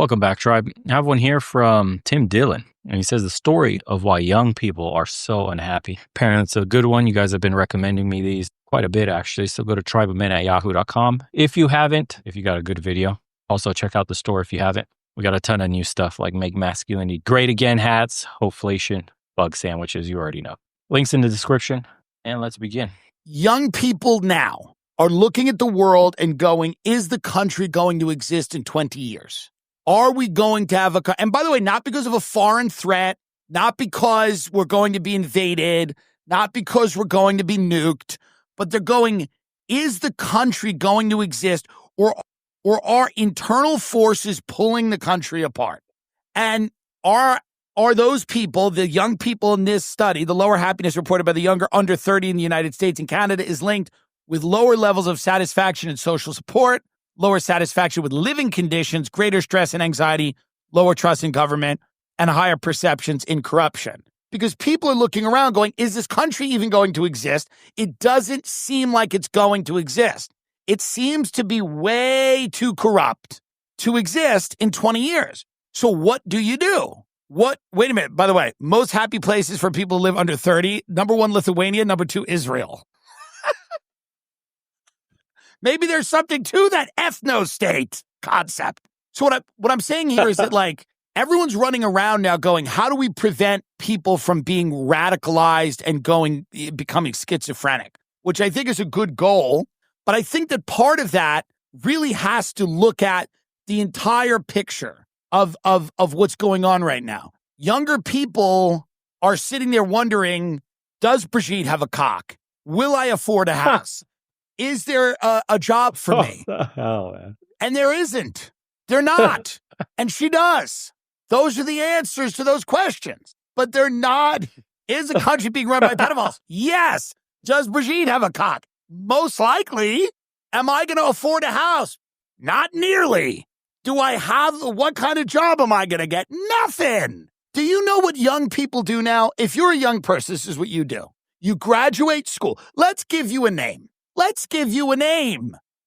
Welcome back, Tribe. I have one here from Tim Dillon, and he says the story of why young people are so unhappy. Apparently, it's a good one. You guys have been recommending me these quite a bit, actually. So go to tribeofmen@yahoo.com if you haven't, if you got a good video. Also, check out the store if you haven't. We got a ton of new stuff like Make Masculinity Great Again hats, Hoflation, bug sandwiches, you already know. Links in the description, and let's begin. Young people now are looking at the world and going, is the country going to exist in 20 years? Are we going to have and by the way, not because of a foreign threat, not because we're going to be invaded, not because we're going to be nuked, but they're going, is the country going to exist, or are internal forces pulling the country apart? And are those people, the young people in this study, the lower happiness reported by the younger under 30 in the United States and Canada is linked with lower levels of satisfaction and social support, lower satisfaction with living conditions, greater stress and anxiety, lower trust in government, and higher perceptions in corruption. Because people are looking around going, is this country even going to exist? It doesn't seem like it's going to exist. It seems to be way too corrupt to exist in 20 years. So what do you do? Wait a minute, by the way, most happy places for people who live under 30, number 1, Lithuania, number 2, Israel. Maybe there's something to that ethno-state concept. So what I'm saying here is that, like, everyone's running around now going, how do we prevent people from being radicalized and becoming schizophrenic? Which I think is a good goal. But I think that part of that really has to look at the entire picture of what's going on right now. Younger people are sitting there wondering, does Brigitte have a cock? Will I afford a house? Is there a job for me? What the hell, man? And there isn't. They're not. And she does. Those are the answers to those questions. But they're not. Is the country being run by pedophiles? Yes. Does Brigitte have a cock? Most likely. Am I going to afford a house? Not nearly. Do I have, what kind of job am I going to get? Nothing. Do you know what young people do now? If you're a young person, this is what you do. You graduate school. Let's give you a name.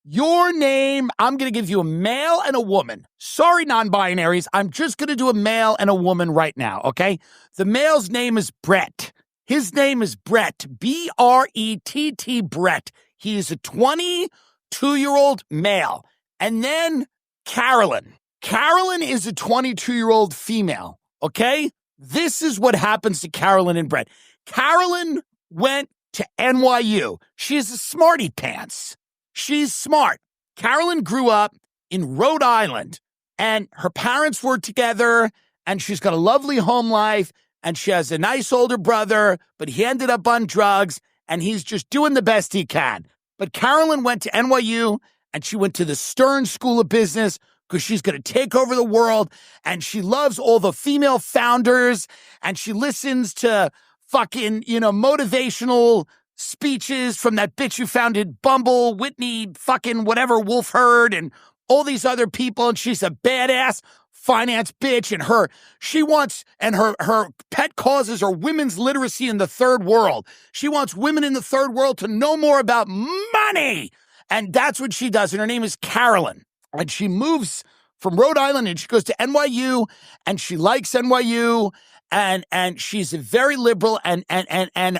Your name, I'm going to give you a male and a woman. Sorry, non-binaries. I'm just going to do a male and a woman right now, okay? The male's name is Brett. His name is Brett, B-R-E-T-T, Brett. He is a 22-year-old male. And then Carolyn. Carolyn is a 22-year-old female, okay? This is what happens to Carolyn and Brett. Carolyn went to NYU. She's a smarty pants. She's smart. Carolyn grew up in Rhode Island, and her parents were together, and she's got a lovely home life, and she has a nice older brother, but he ended up on drugs, and he's just doing the best he can. But Carolyn went to NYU, and she went to the Stern School of Business because she's going to take over the world, and she loves all the female founders, and she listens to fucking, motivational speeches from that bitch who founded Bumble, Whitney, fucking whatever, Wolf Herd, and all these other people. And she's a badass finance bitch. And her pet causes are women's literacy in the third world. She wants women in the third world to know more about money. And that's what she does. And her name is Carolyn. And she moves from Rhode Island and she goes to NYU, and she likes NYU. And she's very liberal, and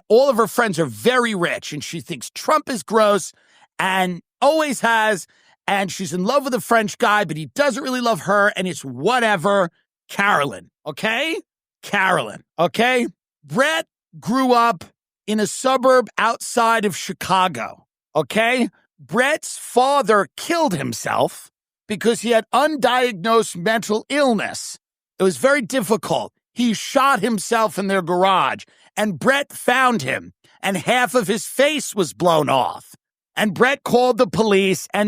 all of her friends are very rich, and she thinks Trump is gross and always has, and she's in love with a French guy, but he doesn't really love her, and it's whatever. Carolyn, okay? Carolyn, okay? Brett grew up in a suburb outside of Chicago, okay? Brett's father killed himself because he had undiagnosed mental illness. It was very difficult. He shot himself in their garage, and Brett found him, and half of his face was blown off. And Brett called the police, but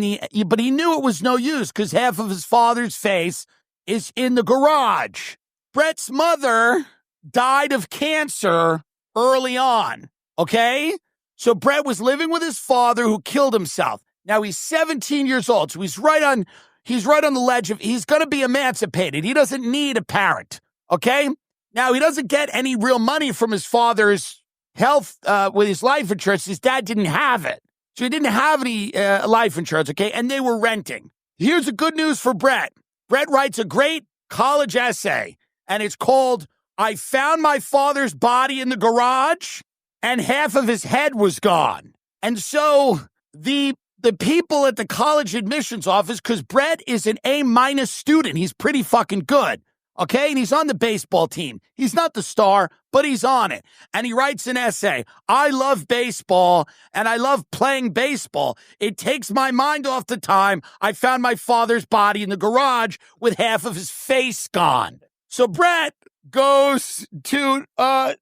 he knew it was no use because half of his father's face is in the garage. Brett's mother died of cancer early on, okay? So Brett was living with his father who killed himself. Now he's 17 years old, so he's right on the ledge of, he's going to be emancipated. He doesn't need a parent. Okay? Now, he doesn't get any real money from his father's health with his life insurance. His dad didn't have it. So he didn't have any life insurance, okay? And they were renting. Here's the good news for Brett. Brett writes a great college essay, and it's called, I Found My Father's Body in the Garage, and half of his head was gone. And so the people at the college admissions office, because Brett is an A- student, he's pretty fucking good, okay? And he's on the baseball team. He's not the star, but he's on it. And he writes an essay, I love baseball, and I love playing baseball. It takes my mind off the time I found my father's body in the garage with half of his face gone. So Brett goes to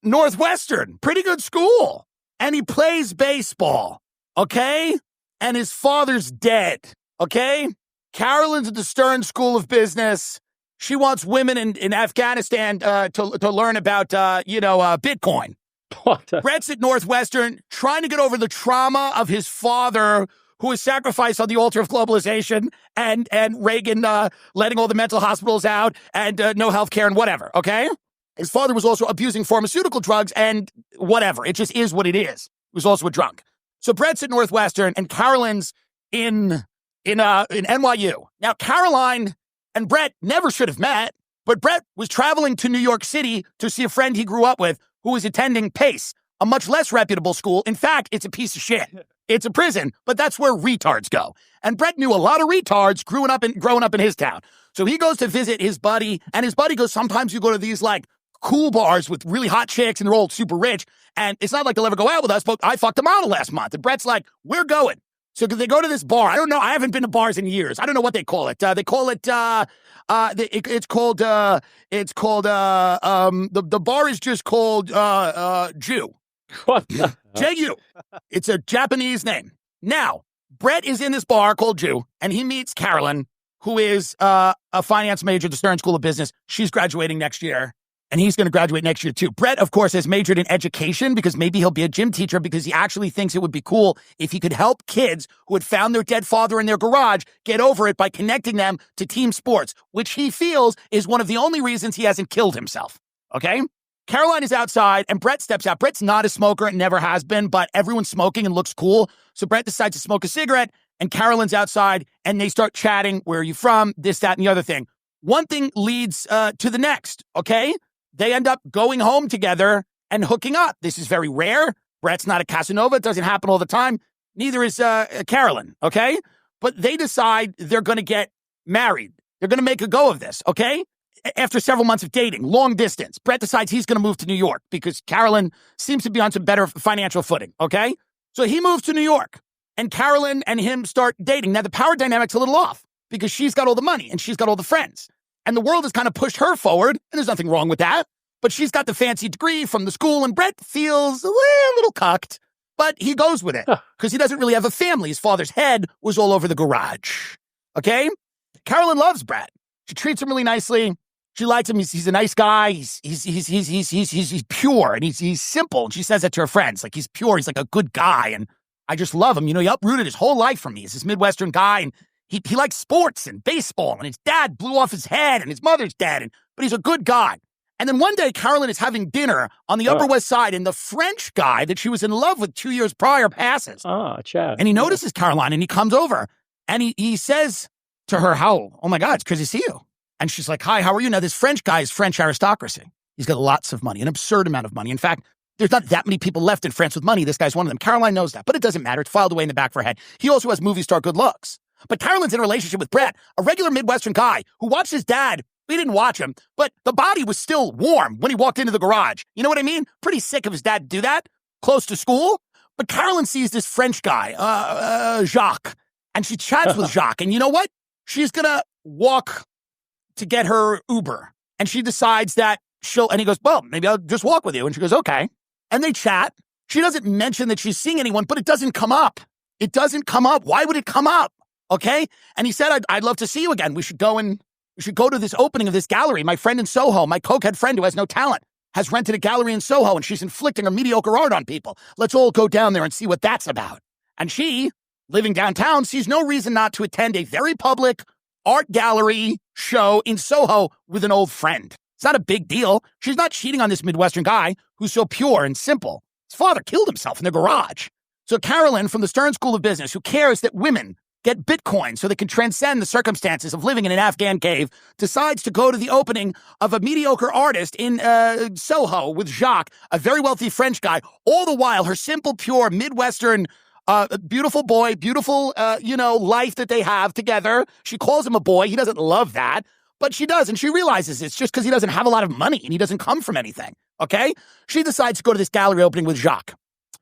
Northwestern, pretty good school, and he plays baseball, okay? And his father's dead, okay? Carolyn's at the Stern School of Business. She wants women in Afghanistan to learn about, Bitcoin. Brett's at Northwestern trying to get over the trauma of his father, who was sacrificed on the altar of globalization, and Reagan letting all the mental hospitals out and no health care and whatever, okay? His father was also abusing pharmaceutical drugs and whatever. It just is what it is. He was also a drunk. So Brett's at Northwestern and Carolyn's in NYU. Now, Caroline and Brett never should have met, but Brett was traveling to New York City to see a friend he grew up with who was attending Pace, a much less reputable school. In fact, it's a piece of shit. It's a prison, but that's where retards go. And Brett knew a lot of retards growing up in his town. So he goes to visit his buddy, and his buddy goes, sometimes you go to these like cool bars with really hot chicks and they're all super rich. And it's not like they'll ever go out with us, but I fucked a model last month. And Brett's like, we're going. So they go to this bar. I don't know. I haven't been to bars in years. I don't know what they call it. They call it, the bar is just called, Jew. What the J-U. It's a Japanese name. Now, Brett is in this bar called Jew, and he meets Carolyn, who is a finance major at the Stern School of Business. She's graduating next year, and he's going to graduate next year too. Brett, of course, has majored in education because maybe he'll be a gym teacher because he actually thinks it would be cool if he could help kids who had found their dead father in their garage get over it by connecting them to team sports, which he feels is one of the only reasons he hasn't killed himself. Okay? Caroline is outside, and Brett steps out. Brett's not a smoker and never has been, but everyone's smoking and looks cool. So Brett decides to smoke a cigarette, and Carolyn's outside, and they start chatting. Where are you from? This, that, and the other thing. One thing leads to the next, okay? They end up going home together and hooking up. This is very rare. Brett's not a Casanova. It doesn't happen all the time. Neither is Carolyn, okay? But they decide they're going to get married. They're going to make a go of this, okay? After several months of dating, long distance, Brett decides he's going to move to New York because Carolyn seems to be on some better financial footing, okay? So he moves to New York, and Carolyn and him start dating. Now, the power dynamic's a little off because she's got all the money and she's got all the friends. And the world has kind of pushed her forward, and there's nothing wrong with that. But she's got the fancy degree from the school, and Brett feels a little cucked, but he goes with it because he doesn't really have a family. His father's head was all over the garage, okay? Carolyn loves Brett. She treats him really nicely. She likes him. He's a nice guy. He's pure and he's simple. And she says that to her friends. Like, he's pure. He's like a good guy. And I just love him. You know, he uprooted his whole life from me. He's this Midwestern guy. And he likes sports and baseball. And his dad blew off his head and his mother's dead. But he's a good guy. And then one day, Carolyn is having dinner on the Upper West Side. And the French guy that she was in love with 2 years prior passes. Chad. And he notices Caroline and he comes over. And he says to her, oh my God, it's crazy to see you. And she's like, hi, how are you? Now, this French guy is French aristocracy. He's got lots of money, an absurd amount of money. In fact, there's not that many people left in France with money. This guy's one of them. Caroline knows that, but it doesn't matter. It's filed away in the back of her head. He also has movie star good looks. But Carolyn's in a relationship with Brett, a regular Midwestern guy who watched his dad. We didn't watch him, but the body was still warm when he walked into the garage. You know what I mean? Pretty sick of his dad to do that, close to school. But Carolyn sees this French guy, Jacques, and she chats with Jacques. And you know what? She's going to walk to get her Uber. And she decides that and he goes, well, maybe I'll just walk with you. And she goes, okay. And they chat. She doesn't mention that she's seeing anyone, but it doesn't come up. It doesn't come up. Why would it come up? Okay. And he said, I'd love to see you again. We should go to this opening of this gallery. My friend in Soho, my cokehead friend who has no talent, has rented a gallery in Soho and she's inflicting her mediocre art on people. Let's all go down there and see what that's about. And she, living downtown, sees no reason not to attend a very public art gallery show in Soho with an old friend. It's not a big deal. She's not cheating on this Midwestern guy who's so pure and simple. His father killed himself in the garage. So Carolyn from the Stern School of Business, who cares that women get Bitcoin so they can transcend the circumstances of living in an Afghan cave, decides to go to the opening of a mediocre artist in Soho with Jacques, a very wealthy French guy. All the while, her simple, pure, Midwestern, beautiful boy, beautiful, life that they have together. She calls him a boy. He doesn't love that, but she does. And she realizes it's just because he doesn't have a lot of money and he doesn't come from anything. Okay? She decides to go to this gallery opening with Jacques.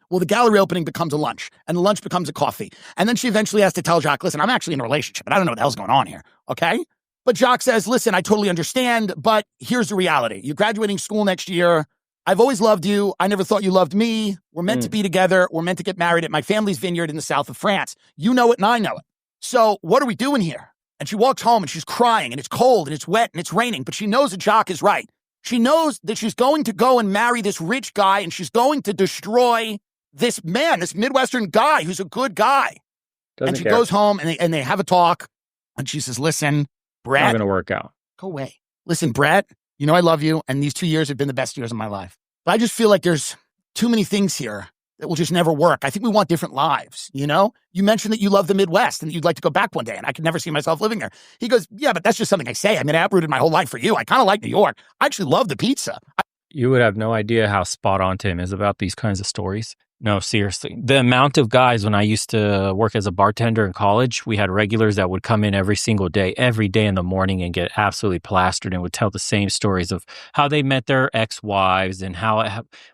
Well, the gallery opening becomes a lunch, and the lunch becomes a coffee. And then she eventually has to tell Jacques, listen, I'm actually in a relationship, and I don't know what the hell's going on here, okay? But Jacques says, listen, I totally understand, but here's the reality. You're graduating school next year. I've always loved you. I never thought you loved me. We're meant to be together. We're meant to get married at my family's vineyard in the south of France. You know it, and I know it. So what are we doing here? And she walks home, and she's crying, and it's cold, and it's wet, and it's raining, but she knows that Jacques is right. She knows that she's going to go and marry this rich guy, and she's going to destroy this man, this Midwestern guy who's a good guy. Doesn't and she care. goes home and they have a talk. And she says, listen, Brett. Not going to work out. Go away. Listen, Brett, you know I love you. And these 2 years have been the best years of my life. But I just feel like there's too many things here that will just never work. I think we want different lives, you know? You mentioned that you love the Midwest and you'd like to go back one day. And I could never see myself living there. He goes, yeah, but that's just something I say. I mean, I uprooted my whole life for you. I kind of like New York. I actually love the pizza. You would have no idea how spot on Tim is about these kinds of stories. No, seriously. The amount of guys, when I used to work as a bartender in college, we had regulars that would come in every day in the morning and get absolutely plastered and would tell the same stories of how they met their ex-wives and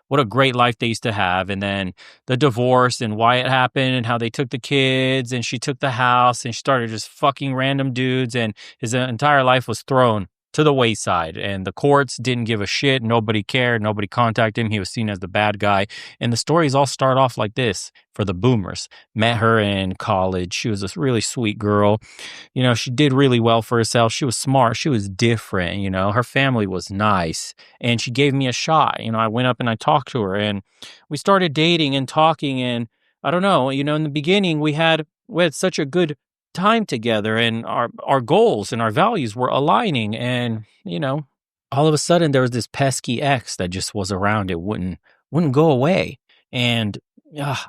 what a great life they used to have. And then the divorce and why it happened and how they took the kids and she took the house and she started just fucking random dudes and his entire life was thrown to the wayside, and the courts didn't give a shit. Nobody cared. Nobody contacted him. He was seen as the bad guy. And the stories all start off like this for the boomers. Met her in college. She was a really sweet girl. You know, she did really well for herself. She was smart. She was different. You know, her family was nice. And she gave me a shot. You know, I went up and I talked to her and we started dating and talking. And I don't know, you know, in the beginning we had such a good time together and our goals and our values were aligning, and you know, all of a sudden there was this pesky ex that just was around. It wouldn't go away, and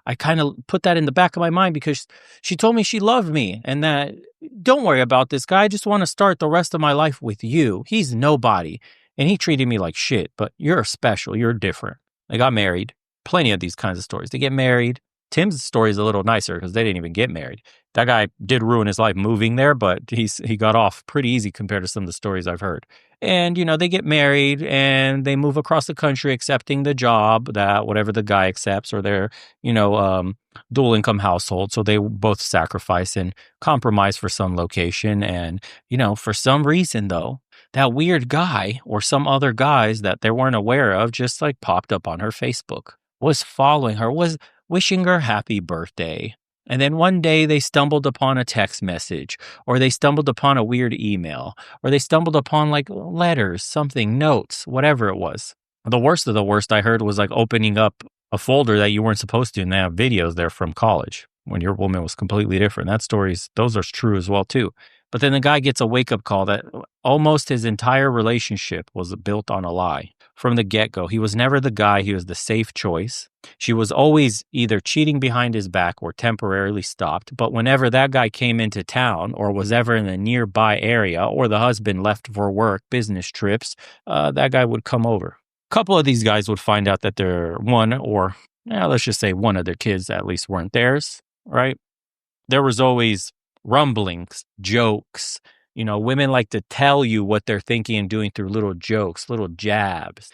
I kind of put that in the back of my mind because she told me she loved me and that don't worry about this guy, I just want to start the rest of my life with you. He's nobody and he treated me like shit, but you're special, you're different. They got married. Plenty of these kinds of stories. They get married. Tim's story is a little nicer because they didn't even get married. That guy did ruin his life moving there, but he got off pretty easy compared to some of the stories I've heard. And, you know, they get married and they move across the country accepting the job that whatever the guy accepts, or their, you know, dual income household. So they both sacrifice and compromise for some location. And, you know, for some reason, though, that weird guy or some other guys that they weren't aware of just like popped up on her Facebook, was following her, was wishing her happy birthday. And then one day they stumbled upon a text message, or they stumbled upon a weird email, or they stumbled upon like letters, something, notes, whatever it was. The worst of the worst I heard was like opening up a folder that you weren't supposed to, and they have videos there from college when your woman was completely different. Those are true as well too. But then the guy gets a wake-up call that almost his entire relationship was built on a lie. From the get-go, he was never the guy. He was the safe choice. She was always either cheating behind his back or temporarily stopped. But whenever that guy came into town or was ever in a nearby area, or the husband left for work, business trips, that guy would come over. A couple of these guys would find out that let's just say one of their kids at least weren't theirs, right? There was always rumblings, jokes. You know, women like to tell you what they're thinking and doing through little jokes, little jabs.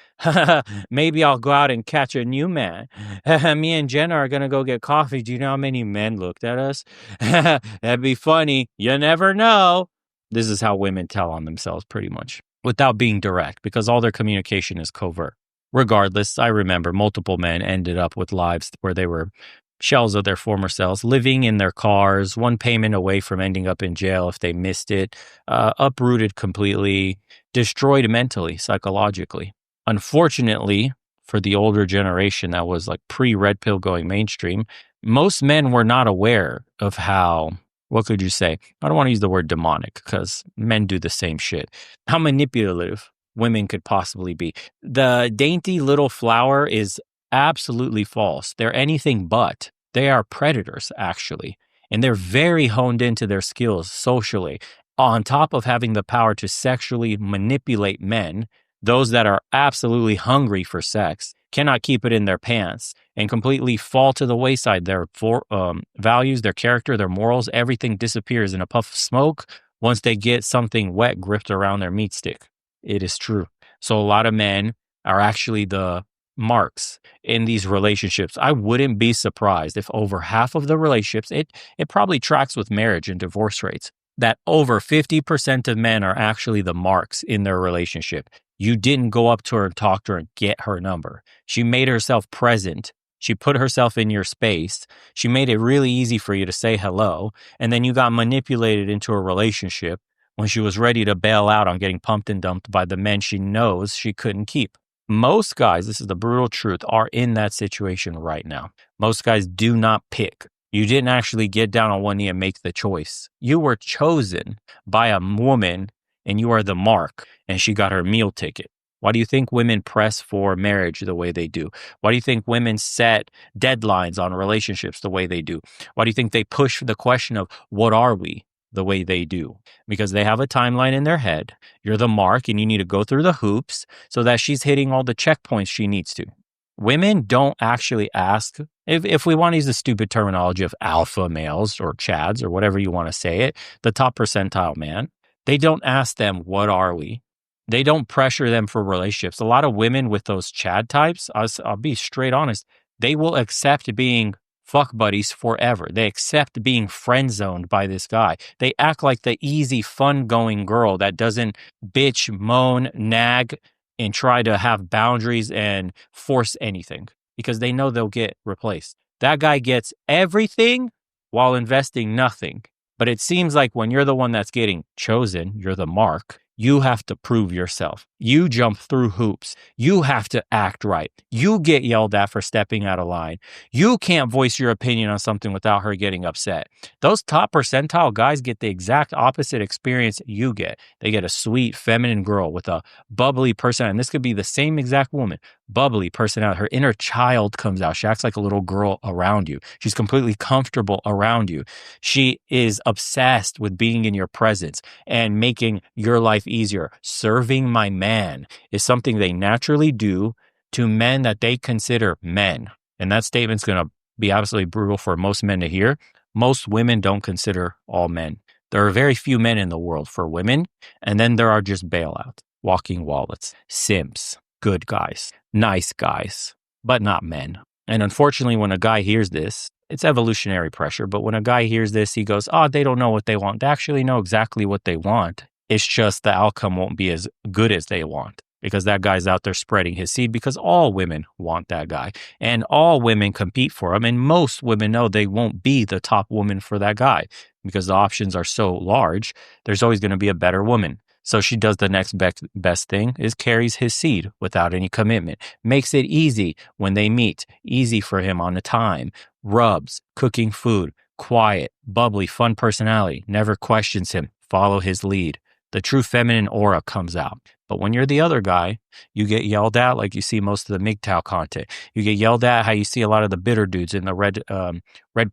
Maybe I'll go out and catch a new man. Me and Jenna are going to go get coffee. Do you know how many men looked at us? That'd be funny. You never know. This is how women tell on themselves pretty much, without being direct, because all their communication is covert. Regardless, I remember multiple men ended up with lives where they were shells of their former selves, living in their cars, one payment away from ending up in jail if they missed it, uprooted completely, destroyed mentally, psychologically. Unfortunately, for the older generation that was like pre-red pill going mainstream, most men were not aware of how, what could you say? I don't want to use the word demonic because men do the same shit. How manipulative women could possibly be. The dainty little flower is absolutely false. They're anything but. They are predators, actually. and they're very honed into their skills socially, on top of having the power to sexually manipulate men. Those that are absolutely hungry for sex cannot keep it in their pants and completely fall to the wayside. Their values, their character, their morals, everything disappears in a puff of smoke once they get something wet gripped around their meat stick. It is true. So a lot of men are actually the marks in these relationships. I wouldn't be surprised if over half of the relationships, it probably tracks with marriage and divorce rates, that over 50% of men are actually the marks in their relationship. You didn't go up to her and talk to her and get her number. She made herself present. She put herself in your space. She made it really easy for you to say hello. And then you got manipulated into a relationship when she was ready to bail out on getting pumped and dumped by the men she knows she couldn't keep. Most guys, this is the brutal truth, are in that situation right now. Most guys do not pick. You didn't actually get down on one knee and make the choice. You were chosen by a woman and you are the mark, and she got her meal ticket. Why do you think women press for marriage the way they do? Why do you think women set deadlines on relationships the way they do? Why do you think they push the question of what are we the way they do? Because they have a timeline in their head. You're the mark and you need to go through the hoops so that she's hitting all the checkpoints she needs to. Women don't actually ask, if we want to use the stupid terminology of alpha males or chads or whatever you want to say it, the top percentile man, they don't ask them, what are we? They don't pressure them for relationships. A lot of women with those Chad types, I'll be straight honest, they will accept being fuck buddies forever. They accept being friend zoned by this guy. They act like the easy, fun going girl that doesn't bitch, moan, nag, and try to have boundaries and force anything because they know they'll get replaced. That guy gets everything while investing nothing. But it seems like when you're the one that's getting chosen, you're the mark, you have to prove yourself. You jump through hoops. You have to act right. You get yelled at for stepping out of line. You can't voice your opinion on something without her getting upset. Those top percentile guys get the exact opposite experience you get. They get a sweet, feminine girl with a bubbly personality. And this could be the same exact woman, bubbly personality. Her inner child comes out. She acts like a little girl around you. She's completely comfortable around you. She is obsessed with being in your presence and making your life easier. Serving my man is something they naturally do to men that they consider men. And that statement's going to be absolutely brutal for most men to hear. Most women don't consider all men. There are very few men in the world for women. And then there are just bailouts, walking wallets, simps, good guys, nice guys, but not men. And unfortunately, when a guy hears this, it's evolutionary pressure. But when a guy hears this, he goes, oh, they don't know what they want. They actually know exactly what they want. It's just the outcome won't be as good as they want because that guy's out there spreading his seed because all women want that guy and all women compete for him. And most women know they won't be the top woman for that guy because the options are so large. There's always going to be a better woman. So she does the next best thing is carries his seed without any commitment, makes it easy when they meet, easy for him on the time, rubs, cooking food, quiet, bubbly, fun personality, never questions him, follow his lead. The true feminine aura comes out. But when you're the other guy, you get yelled at like you see most of the MGTOW content. You get yelled at how you see a lot of the bitter dudes in the red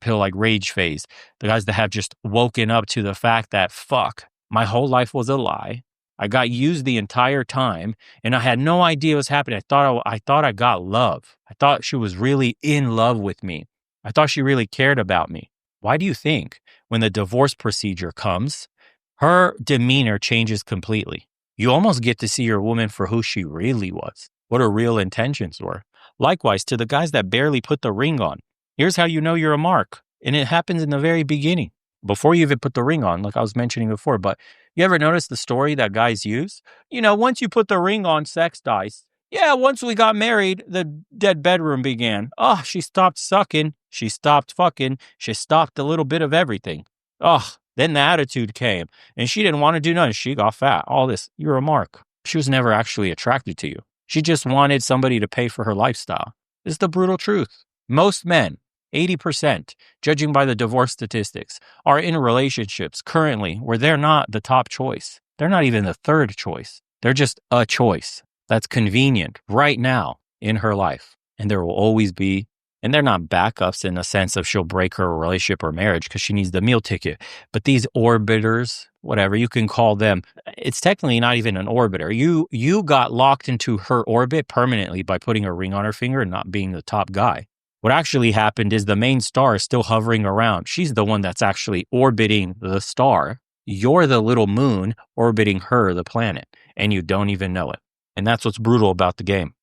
pill like rage phase. The guys that have just woken up to the fact that, fuck, my whole life was a lie. I got used the entire time and I had no idea what was happening. I thought I got love. I thought she was really in love with me. I thought she really cared about me. Why do you think when the divorce procedure comes, her demeanor changes completely? You almost get to see your woman for who she really was, what her real intentions were. Likewise, to the guys that barely put the ring on, here's how you know you're a mark. And it happens in the very beginning, before you even put the ring on, like I was mentioning before. But you ever notice the story that guys use? You know, once you put the ring on, sex dies. Yeah, once we got married, the dead bedroom began. Oh, she stopped sucking. She stopped fucking. She stopped a little bit of everything. Oh, then the attitude came and she didn't want to do nothing. She got fat. All this. You're a mark. She was never actually attracted to you. She just wanted somebody to pay for her lifestyle. This is the brutal truth. Most men, 80%, judging by the divorce statistics, are in relationships currently where they're not the top choice. They're not even the third choice. They're just a choice that's convenient right now in her life. And there will always be And they're not backups in the sense of she'll break her relationship or marriage because she needs the meal ticket. But these orbiters, whatever you can call them, it's technically not even an orbiter. You got locked into her orbit permanently by putting a ring on her finger and not being the top guy. What actually happened is the main star is still hovering around. She's the one that's actually orbiting the star. You're the little moon orbiting her, the planet, and you don't even know it. And that's what's brutal about the game.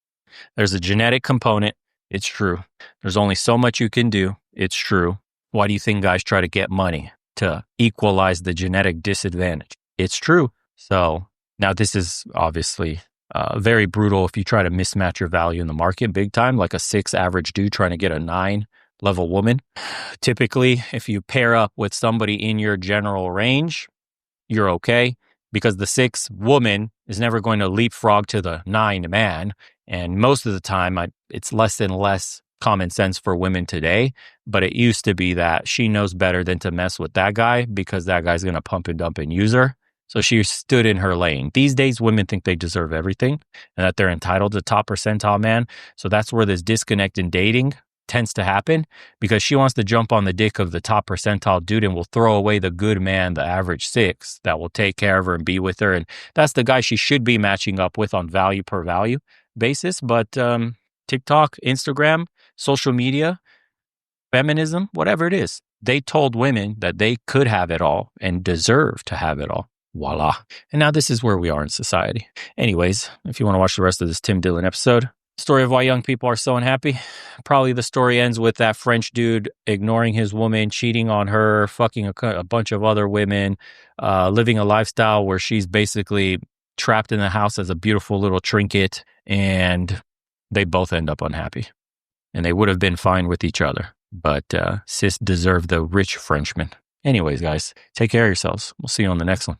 There's a genetic component. It's true. There's only so much you can do. It's true. Why do you think guys try to get money? To equalize the genetic disadvantage. It's true. So now this is obviously very brutal if you try to mismatch your value in the market big time, like a 6 average dude trying to get a 9 level woman. Typically, if you pair up with somebody in your general range, you're okay, because the 6 woman is never going to leapfrog to the 9 man. And most of the time, it's less and less common sense for women today. But it used to be that she knows better than to mess with that guy because that guy's going to pump and dump and use her. So she stood in her lane. These days, women think they deserve everything and that they're entitled to top percentile man. So that's where this disconnect in dating tends to happen, because she wants to jump on the dick of the top percentile dude and will throw away the good man, the average 6 that will take care of her and be with her. And that's the guy she should be matching up with on value per value basis. But TikTok, Instagram, social media, feminism, whatever it is, they told women that they could have it all and deserve to have it all. Voila. And now this is where we are in society. Anyways, if you want to watch the rest of this Tim Dillon episode, story of why young people are so unhappy. Probably the story ends with that French dude ignoring his woman, cheating on her, fucking a bunch of other women, living a lifestyle where she's basically trapped in the house as a beautiful little trinket, and they both end up unhappy. And they would have been fine with each other, but sis deserved the rich Frenchman. Anyways, guys, take care of yourselves. We'll see you on the next one.